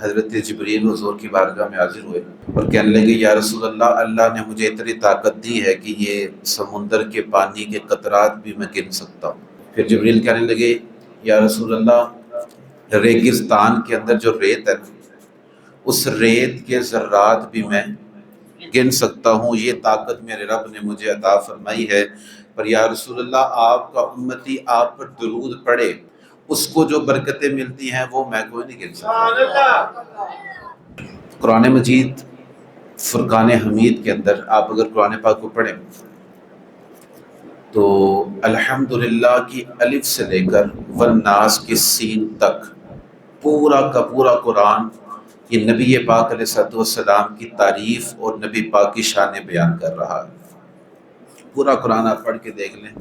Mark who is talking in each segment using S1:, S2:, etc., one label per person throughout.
S1: حضرت جبریل حضور کی بارگاہ میں حاضر ہوئے اور کہنے لگے یا رسول اللہ، اللہ نے مجھے اتنی طاقت دی ہے کہ یہ سمندر کے پانی کے قطرات بھی میں گن سکتا ہوں۔ پھر جبریل کہنے لگے یا رسول اللہ، ریگستان کے اندر جو ریت ہے اس ریت کے ذرات بھی میں گن سکتا ہوں، یہ طاقت میرے رب نے مجھے عطا فرمائی ہے۔ پر یا رسول اللہ، آپ کا امتی آپ پر درود پڑھے، اس کو جو برکتیں ملتی ہیں وہ میں کوئی نہیں گن سکتا۔ قرآن مجید فرقان حمید کے اندر آپ اگر قرآن پاک کو پڑھیں تو الحمدللہ کی الف سے لے کر والناس کی سین تک پورا کا پورا قرآن یہ نبی پاک علیہ الصلوۃ والسلام کی تعریف اور نبی پاک کی شان بیان کر رہا ہے۔ پورا قرآن آپ پڑھ کے دیکھ لیں،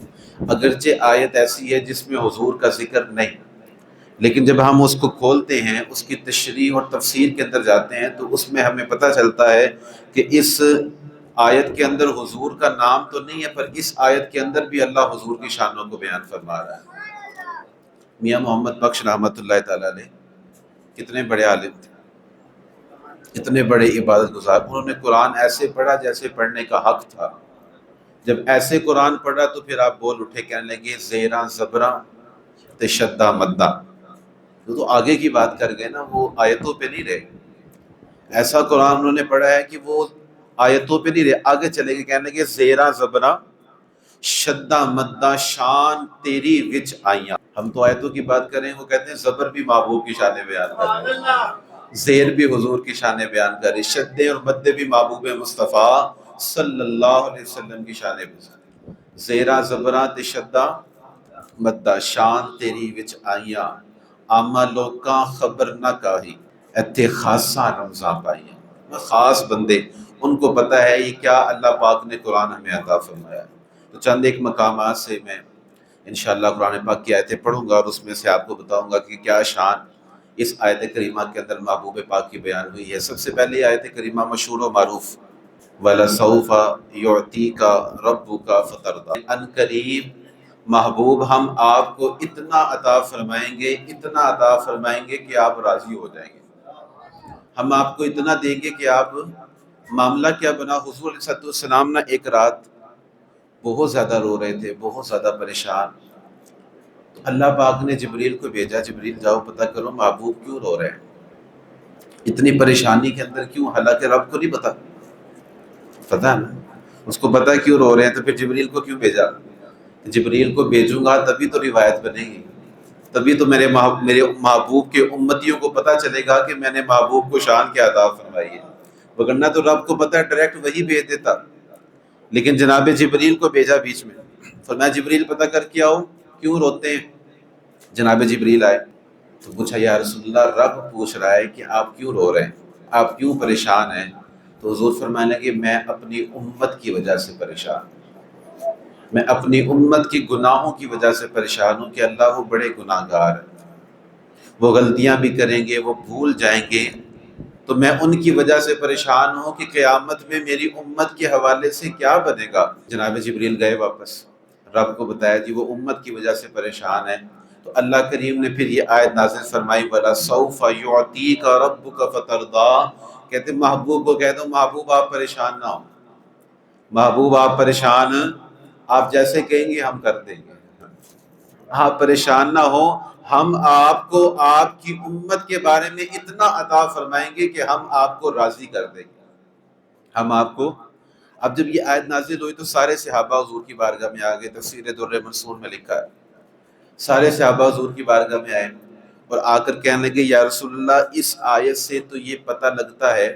S1: اگرچہ آیت ایسی ہے جس میں حضور کا ذکر نہیں، لیکن جب ہم اس کو کھولتے ہیں، اس کی تشریح اور تفسیر کے اندر جاتے ہیں تو اس میں ہمیں پتہ چلتا ہے کہ اس آیت کے اندر حضور کا نام تو نہیں ہے، پر اس آیت کے اندر بھی اللہ حضور کی شانوں کو بیان فرما رہا ہے۔ میاں محمد بخش رحمۃ اللہ تعالیٰ علیہ کتنے بڑے عالم تھے، اتنے بڑے عبادت گزار، انہوں نے قرآن ایسے پڑھا جیسے پڑھنے کا حق تھا۔ جب ایسے قرآن پڑھا تو پھر آپ بول اٹھے، کہنے لگے زیراں زبراں تے شدہ مدہ، تو آگے کی بات کر گئے نا، وہ آیتوں پہ نہیں رہے۔ ایسا قرآن انہوں نے پڑھا ہے کہ وہ آیتوں پہ نہیں رہے، آگے چلے گئے، کہنے لگے زیراں زبراں شدہ مدہ شان تیری وچ آئیاں۔ ہم تو آیتوں کی بات کریں، وہ کہتے ہیں زبر بھی محبوب کی شان بیان کر رہے ہیں، زیر بھی حضور کی شان بیان کر رہی، شدے اور مدے بھی محبوب مصطفیٰ صلی اللہ علیہ وسلم کی شان بیان۔ زیراں زبراں تے شدہ مدہ شان تیری وچ آئیاں، آما لوکاں خبر نہ کاہی ایتھے خاصاں رمضاں پائیاں۔ خاص بندے، ان کو پتہ ہے یہ کیا اللہ پاک نے قرآن ہمیں عطا فرمایا۔ تو چند ایک مقامات سے میں انشاءاللہ قرآن پاک کی آیتیں پڑھوں گا اور اس میں سے آپ کو بتاؤں گا کہ کیا شان اس آیت کریمہ کے اندر محبوب پاک کی بیان ہوئی ہے۔ سب سے پہلے آیت کریمہ مشہور و معروف وَلَسَوْفَ يُعْطِيكَ رَبُّكَ فَتَرْضَىٰ، ان قریب محبوب ہم آپ کو اتنا عطا فرمائیں گے، اتنا عطا فرمائیں گے کہ آپ راضی ہو جائیں گے۔ ہم آپ کو اتنا دیں گے کہ آپ، معاملہ کیا بنا، حضور علیہ السلام نہ ایک رات بہت زیادہ رو رہے تھے، بہت زیادہ پریشان۔ تو اللہ پاک نے جبریل کو بھیجا، جبریل جاؤ پتہ کرو محبوب کیوں رو رہے ہیں، اتنی پریشانی کے اندر کیوں، حالانکہ رب کو نہیں پتا، پتہ ہے نا اس کو پتہ کیوں رو رہے ہیں، تو پھر جبریل کو کیوں بھیجا؟ جبریل کو بھیجوں گا تبھی تو روایت بنے گی، تبھی تو میرے محبوب کے امتیوں کو پتہ چلے گا کہ میں نے محبوب کو شان کیا عطا فرمائی ہے، وگرنہ تو رب کو پتہ ہے ڈائریکٹ وہی بھیج دیتا، لیکن جناب جبریل کو بھیجا بیچ میں، فرمایا جبریل پتہ کر کے آؤ کیوں روتے ہیں۔ جناب جبریل آئے تو پوچھا یا رسول اللہ، رب پوچھ رہا ہے کہ آپ کیوں رو رہے ہیں، آپ کیوں پریشان ہیں؟ تو حضور فرمانے لگے میں اپنی امت کی وجہ سے پریشان ہوں، میں اپنی امت کی گناہوں کی وجہ سے پریشان ہوں کہ اللہ وہ بڑے گناہ گار ہیں، وہ غلطیاں بھی کریں گے، وہ بھول جائیں گے، تو میں ان کی وجہ سے پریشان ہوں کہ قیامت میں میری امت کے حوالے سے کیا بنے گا۔ جناب جبریل گئے واپس، رب کو بتایا جی وہ امت کی وجہ سے پریشان ہے۔ تو اللہ کریم نے پھر یہ آیت نازل فرمائی وَلَسَوْفَ يُعْطِيكَ رَبُّكَ فَتَرْضَىٰ، کہتے محبوب کو کہہ دو محبوب آپ پریشان نہ ہو، محبوب آپ پریشان، آپ جیسے کہیں گے ہم کر دیں گے، آپ پریشان نہ ہو، ہم آپ کو آپ کی امت کے بارے میں اتنا عطا فرمائیں گے کہ ہم آپ کو راضی کر دیں گے، ہم آپ کو۔ اب جب یہ آیت نازل ہوئی تو سارے صحابہ حضور کی بارگاہ میں آ گئے، تفسیر در منصور میں لکھا ہے سارے صحابہ حضور کی بارگاہ میں آئے اور آ کر کہنے لگے یا رسول اللہ، اس آیت سے تو یہ پتہ لگتا ہے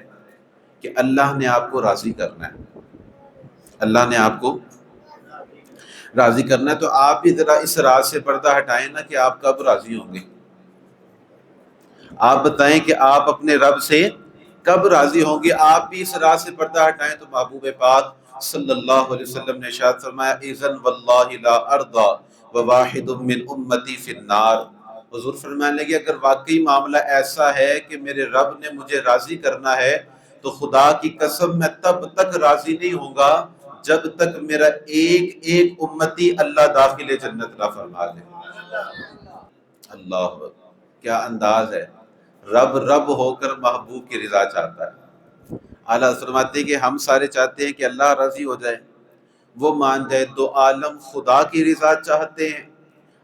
S1: کہ اللہ نے آپ کو راضی کرنا ہے، اللہ نے آپ کو راضی کرنا ہے، تو آپ بھی ذرا اس راز سے پردہ ہٹائیں نا کہ آپ کب راضی ہوں گے، آپ بتائیں کہ آپ اپنے رب سے کب راضی ہوں گے، آپ بھی اس راز سے پردہ ہٹائیں۔ تو محبوب پاک صلی اللہ علیہ وسلم نے ارشاد فرمایا اذن واللہ لا ارضى وواحد من امتی فی النار، حضور فرمانے لگے اگر واقعی معاملہ ایسا ہے کہ میرے رب نے مجھے راضی کرنا ہے تو خدا کی قسم میں تب تک راضی نہیں ہوں گا جب تک میرا ایک ایک امتی اللہ داخل جنت نہ فرما لے۔ اللہ کیا انداز ہے، رب رب ہو کر محبوب کی رضا چاہتا ہے۔ اعلیٰ حضرت فرماتے ہیں کہ ہم سارے چاہتے ہیں کہ اللہ راضی ہو جائے، وہ مان جائے، دو عالم خدا کی رضا چاہتے ہیں۔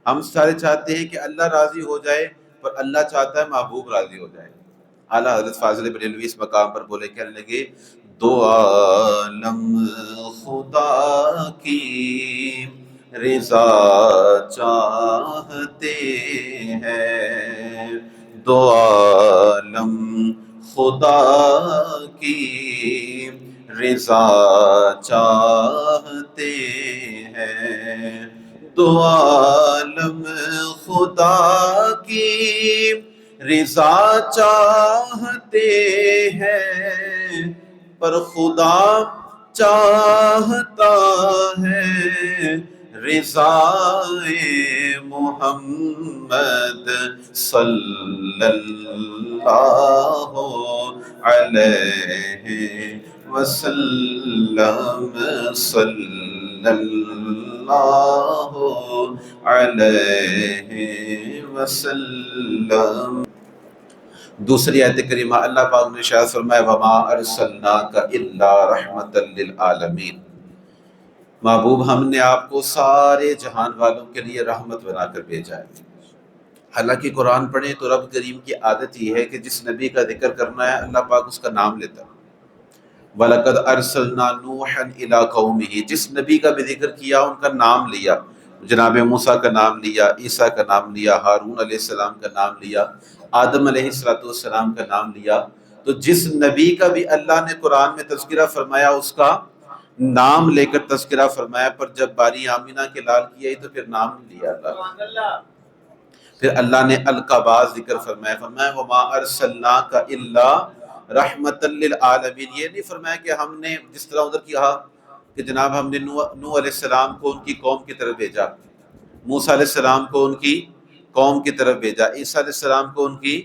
S1: ہم سارے چاہتے ہیں کہ اللہ راضی ہو جائے، پر اللہ چاہتا ہے محبوب راضی ہو جائے۔ اعلیٰ حضرت فاضل بریلوی اس مقام پر بولے، کہنے لگے دو عالم خدا کی رضا چاہتے ہیں، دو عالم خدا کی رضا چاہتے ہیں، دو عالم خدا کی رضا چاہتے ہیں، پر خدا چاہتا ہے رضائے محمد صلی اللہ علیہ وسلم، صلی اللہ علیہ وسلم۔ دوسری آیت کریمہ اللہ پاک نے ارشاد فرمایا وما ارسلناک الا رحمۃ للعالمین، محبوب ہم نے آپ کو سارے جہان والوں کے لیے رحمت بنا کر بھیجا ہے۔ حالانکہ قرآن پڑھیں تو رب کریم کی عادت یہ ہے کہ جس نبی کا ذکر کرنا ہے اللہ پاک اس کا نام لیتا ہے۔ وَلَقَدْ أَرْسَلْنَا نُوحًا إِلَىٰ قَوْمِهِ، جس نبی کا بھی ذکر کیا ان کا نام لیا، جناب موسیٰ کا نام لیا، عیسیٰ کا نام لیا، ہارون علیہ السلام کا نام لیا، آدم علیہ السلام کا نام لیا۔ تو جس نبی کا بھی اللہ نے قرآن میں تذکرہ فرمایا اس کا نام لے کر تذکرہ فرمایا، پر جب باری آمینہ کے لال کیا تو پھر نام نہیں لیا اللہ۔ پھر اللہ نے القاباز ذکر فرمایا، فرمایا وما ارسلناک الا رحمت للعالمین، یہ نہیں فرمایا کہ ہم نے جس طرح ادھر کہا کہ جناب ہم نے نوح علیہ السلام کو ان کی قوم کی طرف بھیجا، موسیٰ علیہ السلام کو ان کی قوم کی طرف بھیجا، عیسیٰ علیہ السلام کو ان کی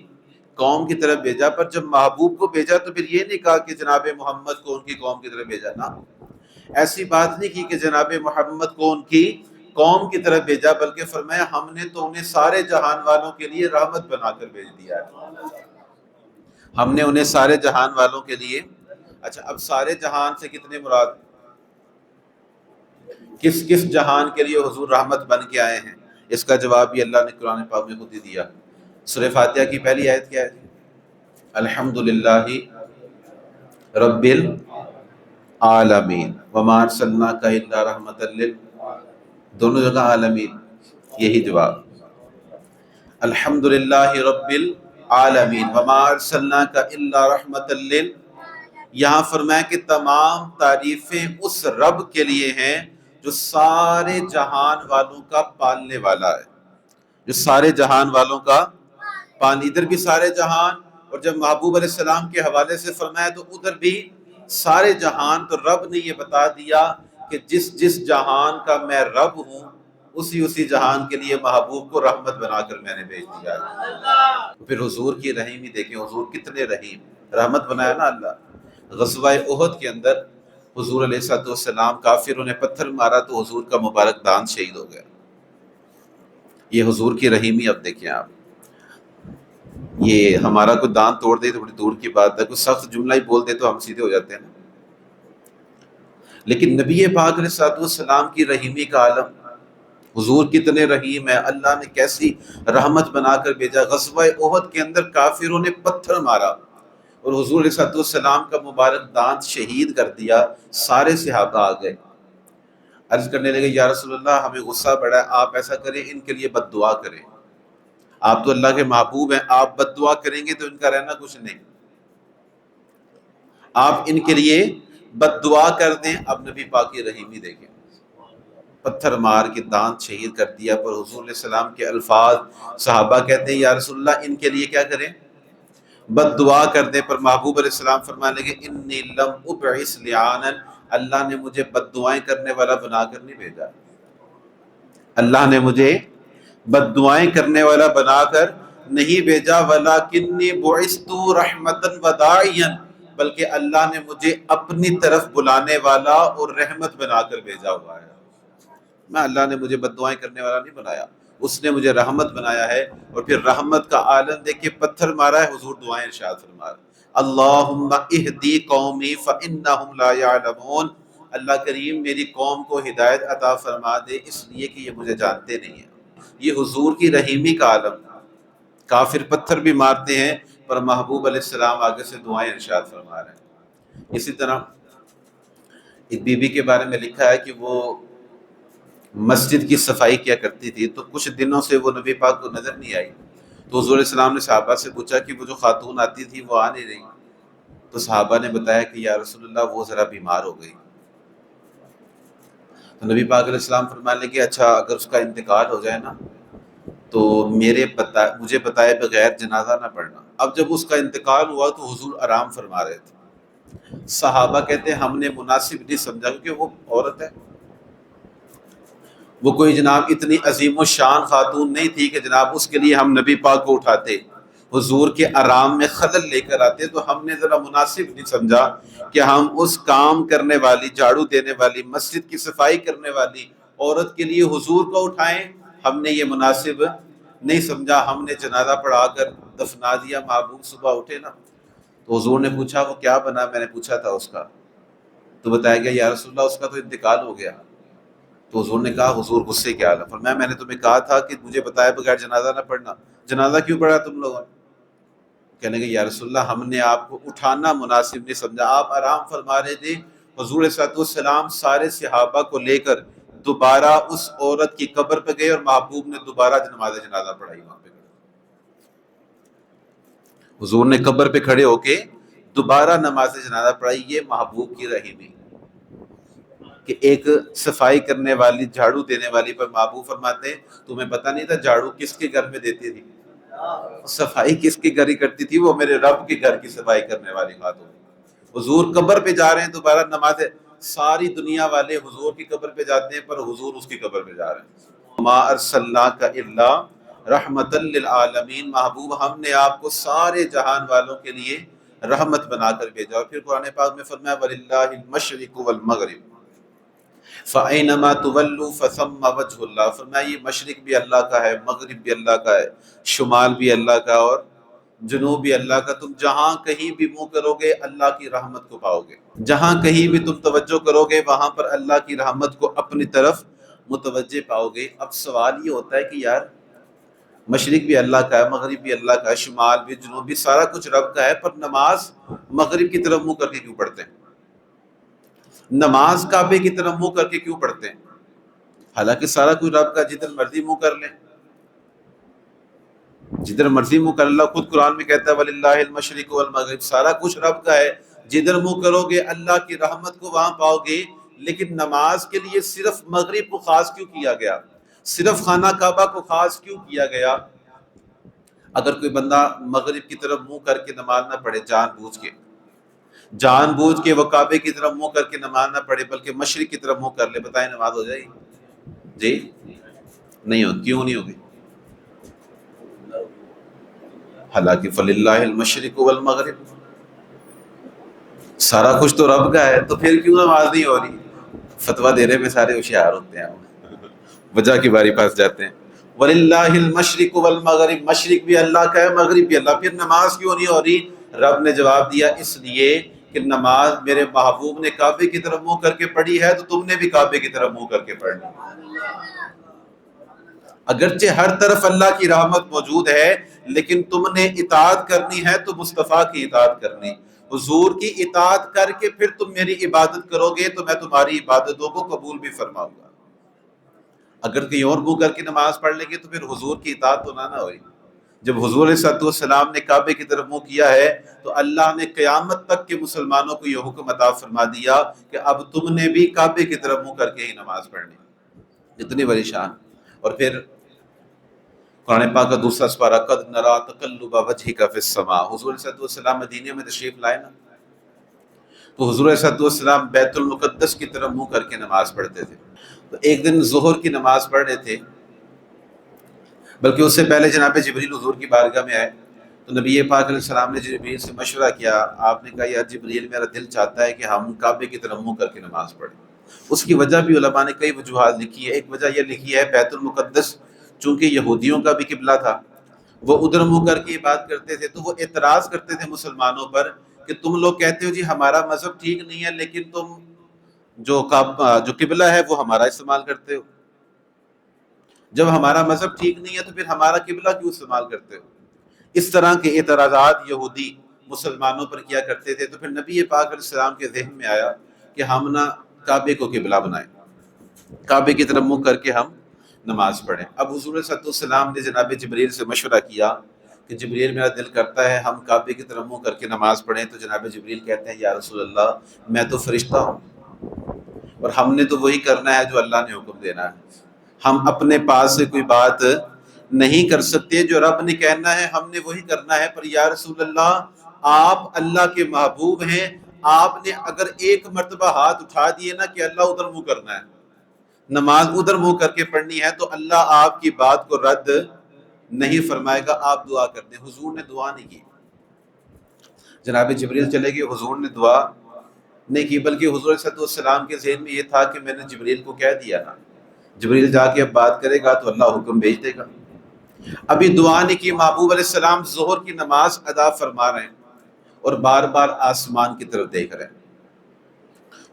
S1: قوم کی طرف بھیجا، پر جب محبوب کو بھیجا تو پھر یہ نہیں کہا کہ جناب محمد کو ان کی قوم کی طرف بھیجا، نا ایسی بات نہیں کی کہ جناب محمد کو ان کی قوم کی طرف بھیجا، بلکہ فرمایا ہم نے تو انہیں سارے جہان والوں کے لیے رحمت بنا کر بھیج دیا ہے، ہم نے انہیں سارے جہان والوں کے لیے۔ اچھا اب سارے جہان سے کتنے مراد، کس کس جہان کے لیے حضور رحمت بن کے آئے ہیں؟ اس کا جواب بھی اللہ نے قرآن پاک میں خود ہی دیا۔ سورہ فاتحہ کی پہلی آیت کیا ہے؟ الحمدللہ رب العالمین وما ارسلناک الا رحمۃ دونوں جگہ عالمین، یہی جواب الحمدللہ رب العالمین وما ارسلناک الا رحمۃ یہاں فرمایا کہ تمام تعریفیں اس رب کے لیے ہیں جو سارے جہان والوں کا پالنے والا ہے، جو سارے جہان والوں کا پانی، ادھر بھی سارے جہان، اور جب محبوب علیہ السلام کے حوالے سے فرمایا تو ادھر بھی سارے جہان۔ تو رب نے یہ بتا دیا کہ جس جس جہان کا میں رب ہوں اسی جہان کے لیے محبوب کو رحمت بنا کر میں نے بھیج دیا ہے۔ پھر حضور کی رحیمی دیکھیں، حضور کتنے رحیم، رحمت بنایا نا اللہ۔ غزوہ احد کے اندر حضور علیہ السلام کافروں نے پتھر مارا تو حضور کا مبارک دانت شہید ہو گیا۔ یہ حضور کی رحیمی اب دیکھیں آپ، یہ ہمارا کوئی دانت توڑ دے تو بڑی دور کی بات ہے، کوئی سخت جملہ ہی بول دے تو ہم سیدھے ہو جاتے ہیں نا، لیکن نبی پاک علیہ السلام کی رحیمی کا عالم، حضور کتنے رحیم ہے، اللہ نے کیسی رحمت بنا کر بھیجا۔ غزوہ احد کے اندر کافروں نے پتھر مارا اور حضور علیہ السلام کا مبارک دانت شہید کر دیا، سارے صحابہ آ گئے، عرض کرنے لگے یا رسول اللہ ہمیں غصہ بڑا ہے، آپ ایسا کریں ان کے لیے بد دعا کریں، آپ تو اللہ کے محبوب ہیں، آپ بد دعا کریں گے تو ان کا رہنا کچھ نہیں، آپ ان کے لیے بد دعا کر دیں۔ اب نبی پاک کی رحیمی دیکھیں، پتھر مار کے دانت شہید کر دیا، پر حضور علیہ السلام کے الفاظ، صحابہ کہتے ہیں یا رسول اللہ ان کے لیے کیا کریں، بد دعا کر دیں، پر محبوب علیہ السلام فرمانے لگے انی لم ابعث لعانا، اللہ نے مجھے بد دعائیں کرنے والا بنا کر نہیں بھیجا، اللہ نے مجھے بد دعائیں کرنے والا بنا کر نہیں بھیجا، وَلَكِنِّي بُعِثْتُ رَحْمَةً وَدَاعِيًا، بلکہ اللہ نے مجھے اپنی طرف بلانے والا اور رحمت بنا کر بھیجا ہوا ہے، میں اللہ نے مجھے بد دعائیں کرنے والا نہیں بنایا۔ اس نے مجھے رحمت بنایا ہے. اور پھر رحمت کا عالم دیکھ کے پتھر مارا ہے. حضور دعائیں ارشاد فرما رہے ہیں اللہم اہدی قومی فانہم لا یعلمون. اللہ کریم میری قوم کو ہدایت عطا فرما دے اس لیے کہ یہ مجھے جانتے نہیں ہیں. یہ حضور کی رحیمی کا عالم. کافر پتھر بھی مارتے ہیں پر محبوب علیہ السلام آگے سے دعائیں ارشاد فرما رہے ہیں. اسی طرح ایک بی بی کے بارے میں لکھا ہے کہ وہ مسجد کی صفائی کیا کرتی تھی. تو کچھ دنوں سے وہ نبی پاک کو نظر نہیں آئی. تو حضور علیہ السلام نے صحابہ سے پوچھا کہ وہ جو خاتون آتی تھی وہ آ نہیں رہی. تو صحابہ نے بتایا کہ یا رسول اللہ وہ ذرا بیمار ہو گئی. تو نبی پاک علیہ السلام فرمانے لگے اچھا اگر اس کا انتقال ہو جائے نا تو مجھے بتائے بغیر جنازہ نہ پڑھنا. اب جب اس کا انتقال ہوا تو حضور آرام فرما رہے تھے. صحابہ کہتے ہیں ہم نے مناسب نہیں سمجھا کیونکہ وہ عورت ہے. وہ کوئی جناب اتنی عظیم و شان خاتون نہیں تھی کہ جناب اس کے لیے ہم نبی پاک کو اٹھاتے حضور کے آرام میں خلل لے کر آتے. تو ہم نے ذرا مناسب نہیں سمجھا کہ ہم اس کام کرنے والی, جھاڑو دینے والی, مسجد کی صفائی کرنے والی عورت کے لیے حضور کو اٹھائیں. ہم نے یہ مناسب نہیں سمجھا. ہم نے جنازہ پڑھا کر دفنا دیا. محبوب صبح اٹھے نا تو حضور نے پوچھا وہ کیا بنا. میں نے پوچھا تھا اس کا. تو بتایا گیا یا رسول اللہ اس کا تو انتقال ہو گیا. تو حضور نے کہا حضور غصے کیا حال ہے. فرمایا میں نے تمہیں کہا تھا کہ مجھے بتائے بغیر جنازہ نہ پڑھنا. جنازہ کیوں پڑھا تم لوگوں نے؟ کہنے لگے یا رسول اللہ ہم نے آپ کو اٹھانا مناسب نہیں سمجھا. آپ آرام فرما رہے تھے. حضور صلی اللہ علیہ وسلم سارے صحابہ کو لے کر دوبارہ اس عورت کی قبر پہ گئے اور محبوب نے دوبارہ نماز جنازہ پڑھائی. وہاں پہ حضور نے قبر پہ کھڑے ہو کے دوبارہ نماز جنازہ پڑھائی. یہ محبوب کی رحیمی کہ ایک صفائی کرنے والی, جھاڑو دینے والی پر محبوب فرماتے ہیں تمہیں پتہ نہیں تھا جھاڑو کس کے گھر میں دیتی تھی, صفائی کس کے گھر ہی کرتی تھی؟ وہ میرے رب کے گھر کی صفائی کرنے والی خاتون. حضور قبر پہ جا رہے ہیں دوبارہ نماز. ساری دنیا والے حضور کی قبر پہ جاتے ہیں پر حضور اس کی قبر پہ جا رہے ہیں. ما ارسلناک الا رحمتا للعالمین. محبوب ہم نے آپ کو سارے جہان والوں کے لیے رحمت بنا کر بھیجا. اور پھر قرآن پاک میں فرمایا وللہ المشرق والمغرب فَأَيْنَمَا تُوَلُّوا فَثَمَّ وَجْهُ اللَّهِ. فرمایا یہ مشرق بھی اللہ کا ہے, مغرب بھی اللہ کا ہے, شمال بھی اللہ کا اور جنوب بھی اللہ کا. تم جہاں کہیں بھی منہ کرو گے اللہ کی رحمت کو پاؤ گے. جہاں کہیں بھی تم توجہ کرو گے وہاں پر اللہ کی رحمت کو اپنی طرف متوجہ پاؤ گے. اب سوال یہ ہوتا ہے کہ یار مشرق بھی اللہ کا ہے, مغرب بھی اللہ کا ہے, شمال بھی جنوب بھی, سارا کچھ رب کا ہے, پر نماز مغرب کی طرف منہ کر کے کیوں پڑھتے ہیں؟ نماز کعبے کی طرف منہ کر کے کیوں پڑھتے ہیں؟ حالانکہ سارا کچھ رب کا, جدھر مرضی منہ کر لیں, جدھر مرضی منہ کر. اللہ خود قرآن میں کہتا ہے وَلِلَّهِ الْمَشْرِقُ وَالْمَغْرِبُ. سارا کچھ رب کا ہے, جدھر منہ کرو گے اللہ کی رحمت کو وہاں پاؤ گے. لیکن نماز کے لیے صرف مغرب کو خاص کیوں کیا گیا؟ صرف خانہ کعبہ کو خاص کیوں کیا گیا؟ اگر کوئی بندہ مغرب کی طرف منہ کر کے نماز نہ پڑھے, جان بوجھ کے وہ کعبے کی طرف منہ کر کے نماز نہ پڑھے بلکہ مشرق کی طرف منہ کر لے, بتائیں نماز ہو جائے گی؟ جی نہیں ہو. کیوں نہیں ہوگی؟ حالانکہ فللہ المشرق والمغرب, سارا کچھ تو رب کا ہے, تو پھر کیوں نماز نہیں ہو رہی؟ فتویٰ دینے میں سارے ہوشیار ہوتے ہیں, وجہ کی باری پاس جاتے ہیں. وللہ المشرق والمغرب, مشرق بھی اللہ کا ہے, مغرب بھی اللہ. پھر نماز کیوں نہیں ہو رہی؟ رب نے جواب دیا اس لیے کہ نماز میرے محبوب نے کعبے کی طرف منہ کر کے پڑھی ہے تو تم نے بھی کعبے کی طرف منہ کر کے پڑھنی. اگرچہ ہر طرف اللہ کی رحمت موجود ہے لیکن تم نے اطاعت کرنی ہے تو مصطفیٰ کی اطاعت کرنی. حضور کی اطاعت کر کے پھر تم میری عبادت کرو گے تو میں تمہاری عبادتوں کو قبول بھی فرماؤں گا. اگر کہیں اور منہ کر کے نماز پڑھ لیں گے تو پھر حضور کی اطاعت تو نہ ہوئی. جب حضور علیہ السلام نے کعبے کی طرف منہ کیا ہے تو اللہ نے قیامت تک کے مسلمانوں کو یہ حکم عطا فرما دیا کہ اب تم نے بھی کعبے کی طرف منہ کر کے ہی نماز پڑھنی. اتنی بڑی شان. اور پھر قرآن پاک کا دوسرا سپارہ قد نرا تقلب وجہک فی السماء. حضور علیہ السلام مدینے میں تشریف لائے نا تو حضور علیہ السلام بیت المقدس کی طرف منہ کر کے نماز پڑھتے تھے. تو ایک دن ظہر کی نماز پڑھ رہے تھے, بلکہ اس سے پہلے جناب جبریل حضور کی بارگاہ میں آئے تو نبی پاک علیہ السلام نے جبریل سے مشورہ کیا. آپ نے کہا یار جبریل میرا دل چاہتا ہے کہ ہم کعبے کی طرف منہ کر کے نماز پڑھیں. اس کی وجہ بھی علماء نے کئی وجوہات لکھی ہے. ایک وجہ یہ لکھی ہے بیت المقدس چونکہ یہودیوں کا بھی قبلہ تھا، وہ ادھر منہ کر کے بات کرتے تھے، تو وہ اعتراض کرتے تھے مسلمانوں پر کہ تم لوگ کہتے ہو جی ہمارا مذہب ٹھیک نہیں ہے، لیکن تم جو قبلہ ہے وہ ہمارا استعمال کرتے ہو، جب ہمارا مذہب ٹھیک نہیں ہے تو پھر ہمارا قبلہ کیوں استعمال کرتے ہو؟ اس طرح کے اعتراضات یہودی مسلمانوں پر کیا کرتے تھے۔ تو پھر نبی پاک علیہ السلام کے ذہن میں آیا کہ ہم نہ کعبے کو قبلہ بنائیں، کعبے کی طرف منہ کر کے ہم نماز پڑھیں۔ اب حضور صلی اللہ علیہ وسلم نے جناب جبریل سے مشورہ کیا کہ جبریل میرا دل کرتا ہے ہم کعبے کی طرف منہ کر کے نماز پڑھیں، تو جناب جبریل کہتے ہیں یا رسول اللہ میں تو فرشتہ ہوں اور ہم نے تو وہی کرنا ہے جو اللہ نے حکم دینا ہے، ہم اپنے پاس سے کوئی بات نہیں کر سکتے، جو رب نے کہنا ہے ہم نے وہی کرنا ہے۔ پر یا رسول اللہ آپ اللہ کے محبوب ہیں، آپ نے اگر ایک مرتبہ ہاتھ اٹھا دیے نا کہ اللہ ادھر منہ کرنا ہے، نماز ادھر منہ کر کے پڑھنی ہے، تو اللہ آپ کی بات کو رد نہیں فرمائے گا، آپ دعا کر دیں۔ حضور نے دعا نہیں کی، جناب جبریل چلے گئے، حضور نے دعا نہیں کی، بلکہ حضور صلی اللہ علیہ وسلم کے ذہن میں یہ تھا کہ میں نے جبریل کو کہہ دیا نا، جبریل جا کے اب بات کرے گا تو اللہ حکم بھیج دے گا۔ ابھی دعا نہیں کی، محبوب علیہ السلام ظہر کی نماز ادا فرما رہے ہیں اور بار بار آسمان کی طرف دیکھ رہے ہیں۔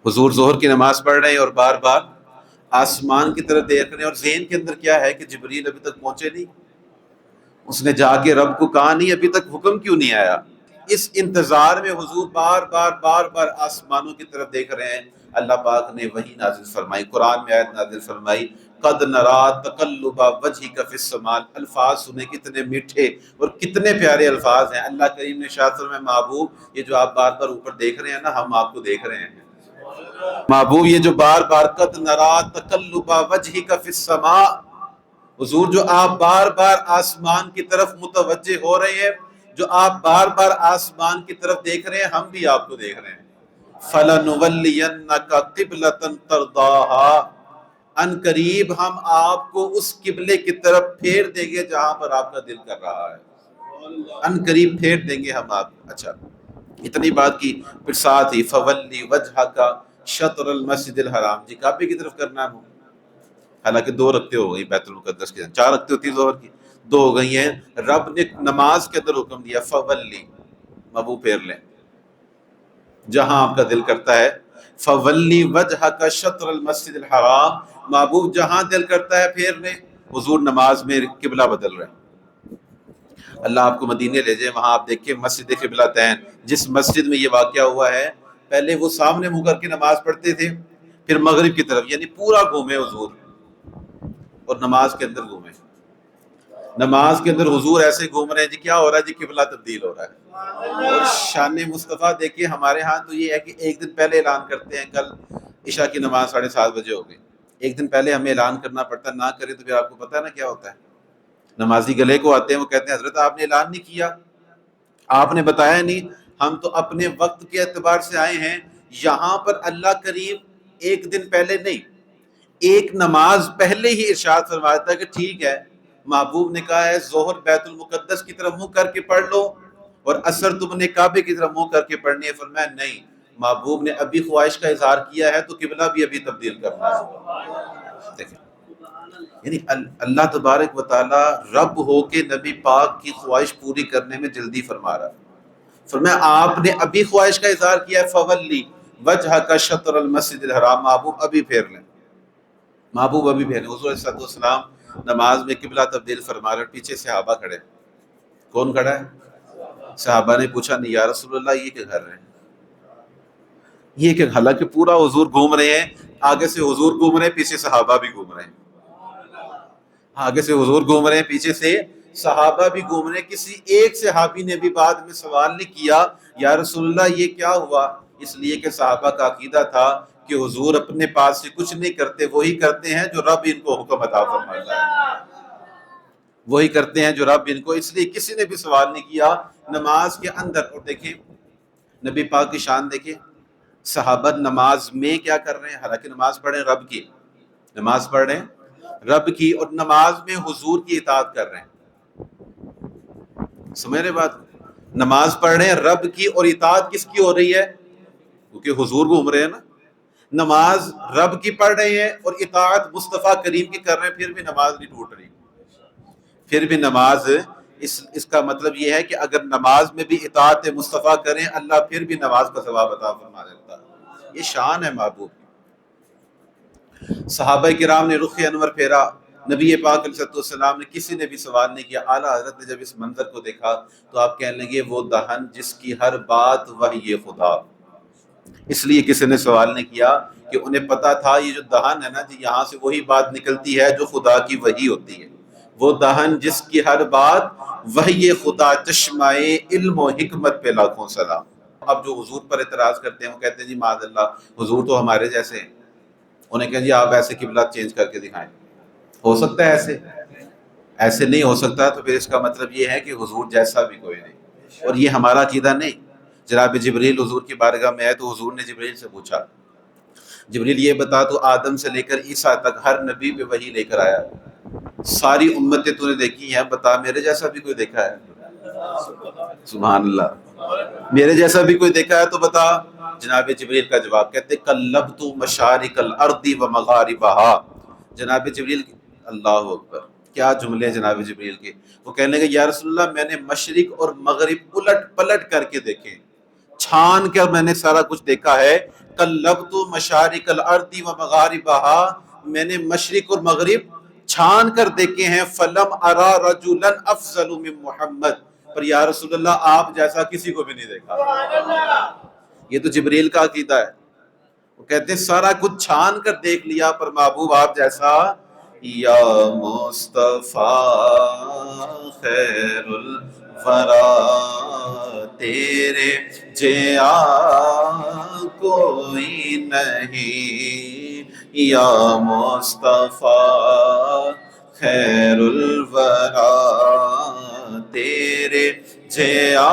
S1: حضور ظہر کی نماز پڑھ رہے ہیں اور بار بار آسمان کی طرف دیکھ رہے ہیں، اور ذہن کے اندر کیا ہے کہ جبریل ابھی تک پہنچے نہیں، اس نے جا کے رب کو کہا نہیں، ابھی تک حکم کیوں نہیں آیا؟ اس انتظار میں حضور بار بار آسمانوں کی طرف دیکھ رہے ہیں۔ اللہ پاک نے وحی نازل فرمائی، قرآن میں آیت نازل فرمائی، قد نرا تقلب وجهک فی السماء۔ الفاظ سنے کتنے میٹھے اور کتنے پیارے الفاظ ہیں۔ اللہ کریم نے ارشاد فرمایا محبوب یہ جو آپ بار بار اوپر دیکھ رہے ہیں نا، ہم آپ کو دیکھ رہے ہیں۔ محبوب یہ جو بار بار قد نرا تقلب وجهک فی السماء، حضور جو آپ بار بار آسمان کی طرف متوجہ ہو رہے ہیں، جو آپ بار بار آسمان کی طرف دیکھ رہے ہیں، ہم بھی آپ کو دیکھ رہے ہیں۔ فَلَنُوَلِّيَنَّكَ قِبْلَةً تَرْضَاهَا، ان قریب ہم آپ کو اس قبلے کی طرف پھیر دیں گے جہاں پر آپ کا دل کر رہا ہے، ان قریب پھیر دیں گے ہم آپ۔ اچھا اتنی بات کی، پھر ساتھ ہی فَوَلِّ وَجْهَكَ شَطْرَ الْمَسْجِدِ الْحَرَامِ، جی کعبے کی طرف کرنا ہے۔ حالانکہ 2 رکعتیں ہو گئی بیت المقدس کے، 4 رکعتیں ہوتی ظہر کی، 2 ہو گئی ہیں۔ رب نے نماز کے اندر حکم دیا فولی، محبوب پھیر لیں جہاں آپ کا دل کرتا ہے، فولی وجہک شطر المسجد الحرام، محبوب جہاں دل کرتا ہے پھیر لیں۔ حضور نماز میں قبلہ بدل رہے ہیں۔ اللہ آپ کو مدینے لے جائے، وہاں آپ دیکھیں مسجد قبلتین، جس مسجد میں یہ واقعہ ہوا ہے، پہلے وہ سامنے منہ کر کے نماز پڑھتے تھے، پھر مغرب کی طرف، یعنی پورا گھومے حضور، اور نماز کے اندر گھومے۔ نماز کے اندر حضور ایسے گھوم رہے ہیں، جی کیا ہو رہا ہے؟ جی قبلہ تبدیل ہو رہا ہے۔ اور شان مصطفیٰ دیکھیے، ہمارے ہاں تو یہ ہے کہ ایک دن پہلے اعلان کرتے ہیں، کل عشاء کی نماز 7:30 بجے ہو گئی، ایک دن پہلے ہمیں اعلان کرنا پڑتا ہے، نہ کریں تو پھر آپ کو پتہ ہے نا کیا ہوتا ہے۔ نمازی گلے کو آتے ہیں، وہ کہتے ہیں حضرت آپ نے اعلان نہیں کیا، آپ نے بتایا نہیں، ہم تو اپنے وقت کے اعتبار سے آئے ہیں، یہاں پر اللہ کریم ایک دن پہلے نہیں، ایک نماز پہلے ہی ارشاد فرمایا تھا کہ ٹھیک ہے، محبوب نے کہا ہے ظہر بیت المقدس کی طرف منہ کر کے پڑھ لو اور عصر تم نے کعبے کی طرف منہ کر کے پڑھنی ہے۔ فرمایا نہیں، محبوب نے ابھی خواہش کا اظہار کیا ہے تو قبلہ بھی ابھی تبدیل کرنا ہے۔ دیکھیں یعنی اللہ تبارک و تعالی رب ہو کے نبی پاک کی خواہش پوری کرنے میں جلدی فرما رہا ہے۔ فرمایا آپ نے ابھی خواہش کا اظہار کیا ہے، فولی وجہک شطر المسجد الحرام، محبوب ابھی پھیر لیں، محبوب ابھی پھیر لیں۔ حضور صلی اللہ علیہ وسلم نماز میں قبلہ تبدیل فرما رہے، پیچھے صحابہ کھڑے۔ کون کھڑا ہے؟ صحابہ نے پوچھا نہیں یا رسول اللہ یہ کیا کر رہے ہیں، یہ کہ حالانکہ پورا حضور گھوم رہے ہیں، آگے سے حضور گھوم رہے ہیں، پیچھے صحابہ بھی گھوم رہے ہیں، آگے سے حضور گھوم رہے ہیں، پیچھے سے صحابہ بھی گھوم رہے ہیں۔ کسی ایک صحابی نے بھی بعد میں سوال نہیں کیا یا رسول اللہ یہ کیا ہوا، اس لیے کہ صحابہ کا عقیدہ تھا کہ حضور اپنے پاس سے کچھ نہیں کرتے، وہی کرتے ہیں جو رب ان کو حکم عطا فرماتا ہے، وہی کرتے ہیں جو رب ان کو، اس لیے کسی نے بھی سوال نہیں کیا نماز کے اندر۔ اور دیکھیں نبی پاک کی شان دیکھیں، صحابہ نماز میں کیا کر رہے ہیں، حالانکہ نماز پڑھ رہے ہیں رب کی، نماز پڑھ رہے ہیں رب کی، اور نماز میں حضور کی اطاعت کر رہے ہیں۔ سمجھ رہے بات؟ نماز پڑھ رہے ہیں رب کی، اور اطاعت کس کی ہو رہی ہے؟ کیونکہ حضور گھوم رہے ہیں نا۔ نماز رب کی پڑھ رہے ہیں اور اطاعت مصطفیٰ کریم کی کر رہے ہیں، پھر بھی نماز نہیں ٹوٹ رہی۔ پھر بھی نماز اس کا مطلب یہ ہے کہ اگر نماز میں بھی اطاعت مصطفیٰ کریں اللہ پھر بھی نماز کا ثواب عطا فرما دیتا ہے. یہ شان ہے محبوب. صحابہ کرام نے رخ انور پھیرا, نبی پاک علیہ السلام نے کسی نے بھی سوال نہیں کیا. اعلیٰ حضرت نے جب اس منظر کو دیکھا تو آپ کہنے لگے وہ دہن جس کی ہر بات وحی خدا. اس لیے کسی نے سوال نہیں کیا کہ انہیں پتا تھا یہ جو دہن ہے نا جی, یہاں سے وہی بات نکلتی ہے جو خدا کی وحی ہوتی ہے. وہ دہن جس کی ہر بات وحی خدا, چشمائے علم و حکمت پہ لاکھوں سلام. اب جو حضور پر اعتراض کرتے ہیں وہ کہتے ہیں جی معاذ اللہ حضور تو ہمارے جیسے ہیں. انہیں کہا جی آپ ایسے قبلہ چینج کر کے دکھائیں. ہو سکتا ہے ایسے نہیں ہو سکتا, تو پھر اس کا مطلب یہ ہے کہ حضور جیسا بھی کوئی نہیں. اور یہ ہمارا عقیدہ نہیں. جناب جبریل حضور کی بارگاہ میں ہے تو حضور نے جبریل سے پوچھا, جبریل یہ بتا تو آدم سے لے کر عیسیٰ تک ہر نبی پہ وحی لے کر آیا, ساری امتیں تو نے دیکھی ہیں, بتا میرے جیسا بھی کوئی دیکھا ہے؟ سبحان اللہ, میرے جیسا بھی کوئی دیکھا ہے تو بتا. جناب جبریل کا جواب کہتے قلبت مشارق الارض و مغاربہا. جناب جبریل, اللہ اکبر, کیا جملے ہیں جناب جبریل کے. وہ کہنے لگے یا رسول اللہ میں نے مشرق اور مغرب الٹ پلٹ کر کے دیکھے, چھان کر میں نے سارا کچھ دیکھا ہے. قلبت مشارق الارض و مغاربہا, میں نے مشرق اور مغرب چھان کر دیکھے ہیں. فلم ارا رجلا افضل من محمد, پر یا رسول اللہ آپ جیسا کسی کو بھی نہیں دیکھا. یہ تو جبریل کا عقیدہ ہے. وہ کہتے ہیں سارا کچھ چھان کر دیکھ لیا پر محبوب آپ جیسا. یا مصطفیٰ خیر الورا تیرے جیا کوئی نہیں. یا مصطفیٰ خیر الورا تیرے جیا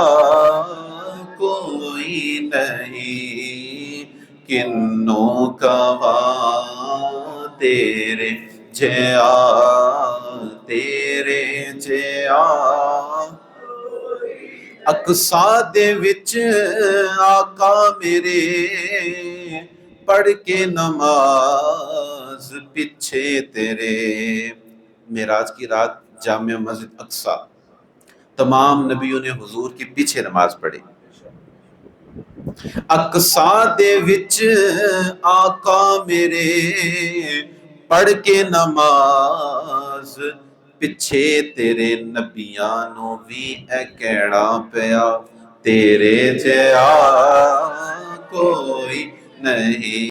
S1: کوئی نہیں. کنوں کوا تیرے جیا تیرے جیا. اقصا دے وچ آقا میرے پڑھ کے نماز پیچھے تیرے. معراج کی رات جامع مسجد اقصا تمام نبیوں نے حضور کی پیچھے نماز پڑھی. اقصا دے وچ آقا میرے پڑھ کے نماز پیچھے تیرے. نبیاں نو بھی اے کہڑا پیا تیرے جیا کوئی نہیں.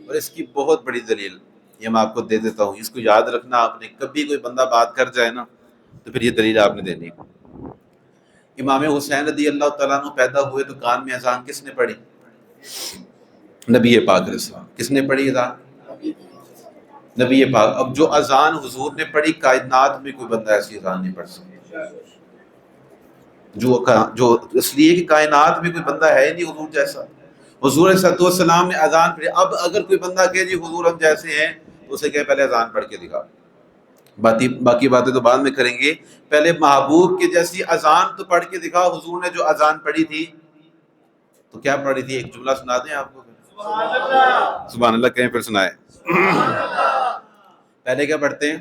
S1: اور اس کی بہت بڑی دلیل یہ میں آپ کو دے دیتا ہوں, اس کو یاد رکھنا آپ نے. کبھی کوئی بندہ بات کر جائے نا تو پھر یہ دلیل آپ نے دینی. امام حسین رضی اللہ تعالیٰ عنہ پیدا ہوئے تو کان میں اذان کس نے پڑھی؟ نبی پاک علیہ السلام. کس نے پڑھی اذان؟ نبی پاک. اب جو اذان حضور نے پڑھی کائنات میں کوئی بندہ ایسی اذان نہیں پڑھ سکتا. جو اس لیے کہ کائنات میں کوئی بندہ ہے نہیں حضور جیسا. حضور صلی اللہ علیہ وسلم نے اذان پڑھی. اب اگر کوئی بندہ کہے جی حضور ہم جیسے ہیں تو اسے کہے پہلے اذان پڑھ کے دکھا. باقی باتیں تو بعد میں کریں گے, پہلے محبوب کے جیسی اذان تو پڑھ کے دکھا. حضور نے جو اذان پڑھی تھی تو کیا پڑھی تھی؟ ایک جملہ سنا دیں آپ کو. سبحان اللہ کہیں پھر سنائے. پہلے کیا پڑھتے ہیں؟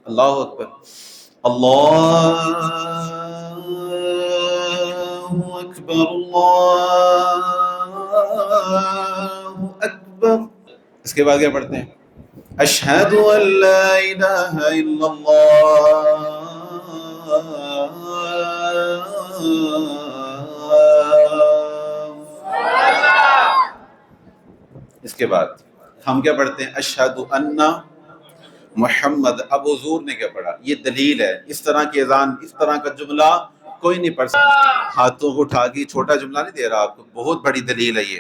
S1: اللہ اکبر, اللہ اکبر اللہ اکبر. اس کے بعد کیا پڑھتے ہیں؟ اشہد ان لا الہ الا اللہ. اس کے بعد ہم کیا پڑھتے ہیں؟ اشہد ان محمد. اب حضور نے کیا پڑھا؟ یہ دلیل ہے. اس طرح کی اذان, اس طرح کا جملہ کوئی نہیں پڑھ سکتا. ہاتھوں کو اٹھا کے, چھوٹا جملہ نہیں دے رہا آپ کو, بہت بڑی دلیل ہے یہ.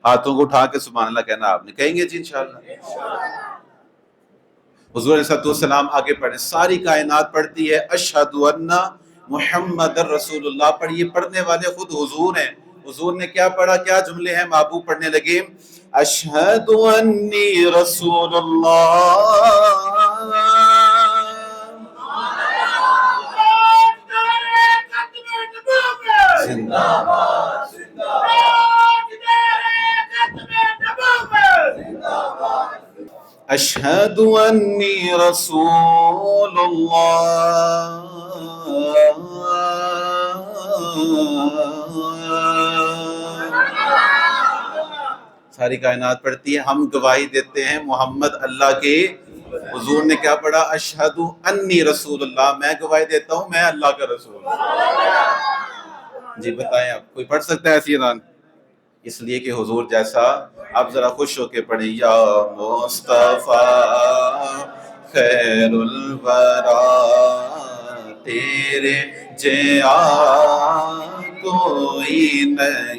S1: ہاتھوں کو اٹھا کے سبحان اللہ کہنا آپ نے. کہیں گے جی انشاءاللہ. حضور علیہ السلام آگے پڑھیں. ساری کائنات پڑھتی ہے اشہد ان محمد رسول اللہ. پر یہ پڑھنے والے خود حضور ہیں. حضور نے کیا پڑھا؟ کیا جملے ہیں؟ محبوب پڑھنے لگے اشہد انی رسول اللہ. زندہ باد زندہ باد. اشہد انی رسول اللہ. ساری کائنات پڑھتی ہے، ہم گواہی دیتے ہیں محمد اللہ کے. حضور نے کیا پڑھا؟ اشہد انی رسول اللہ، میں گواہی دیتا ہوں میں اللہ کا رسول. جی بتائیں آپ، کوئی پڑھ سکتا ہے ایسی اذان؟ اس لیے کہ حضور جیسا. آپ ذرا خوش ہو کے پڑھیں، یا مصطفیٰ خیر الورا تیرے جیا کوئی نہیں.